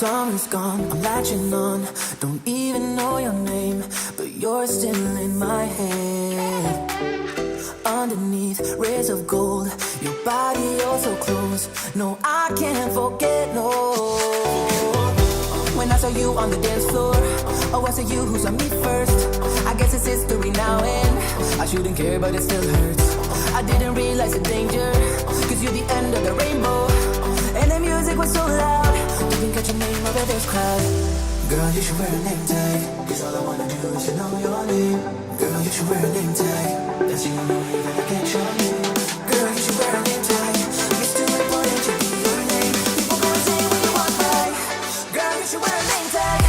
Summer's gone, I'm latching on. Don't even know your name, but you're still in my head. Underneath rays of gold, your body oh so close. No, I can't forget, no. When I saw you on the dance floor, oh, I saw you who saw me first. I guess it's history now and I shouldn't care, but it still hurts. I didn't realize the danger, cause you're the end of the rainbow. And the music was so loud, didn't catch your name over this crowd. Girl, you should wear a name tag, cause all I wanna do is to know your name. Girl, you should wear a name tag, that's the only way that I get your name. Girl, you should wear a name tag, it's too important to be your name. People go insane when you walk by. Girl, you should wear a name tag.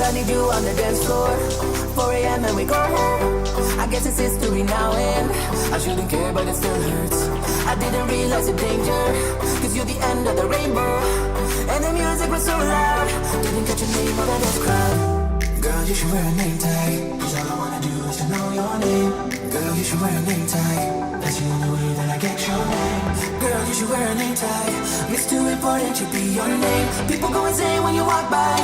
I need you on the dance floor, 4 a.m. and we go home. I guess it's history now and I shouldn't care, but it still hurts. I didn't realize the danger, cause you're the end of the rainbow. And the music was so loud, didn't catch your name over this crowd. Girl, you should wear a name tag, cause all I wanna do is to know your name. Girl, you should wear a name tag, that's the only way that I get your name. Girl, you should wear a name tag, it's too important to be your name. People go insane when you walk by.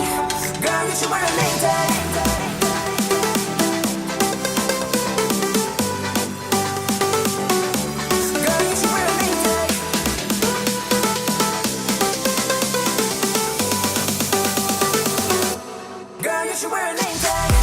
Girl, you should wear a name tag. Girl, you should wear a name tag. Girl, you should wear a name tag.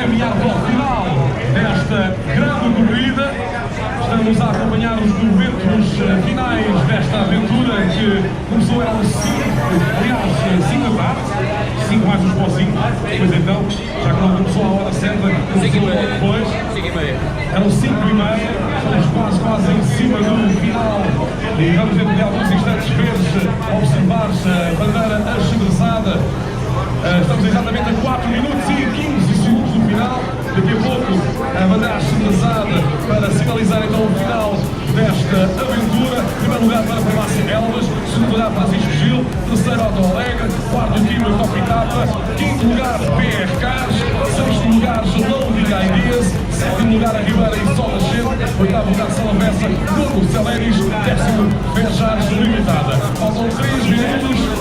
caminhar para o final desta grande corrida. Estamos a acompanhar os momentos finais desta aventura que começou eram 5, aliás, 5 da tarde, 5 mais uns para 5, pois então, já que não começou a hora certa, começou logo depois, eram 5h30, estamos quase em cima do final e vamos dentro de alguns instantes ver-se, observar-se a bandeira achedraçada. Estamos exatamente a 4 minutos e 15 segundos do final. Daqui a pouco a bandeira achedraçada para sinalizar então o final desta aventura. Primeiro lugar para Farmácia Elvas, segundo lugar para Francisco Gil, terceiro Portalegre, quarto time Top Etapa, quinto lugar PR Cars, sexto lugar Gelão de Ideas, sétimo lugar a Ribeira e Sol Nascente, oitavo lugar Salavessa, nono Celeris, décimo Fechares Limitada. Faltam 3 minutos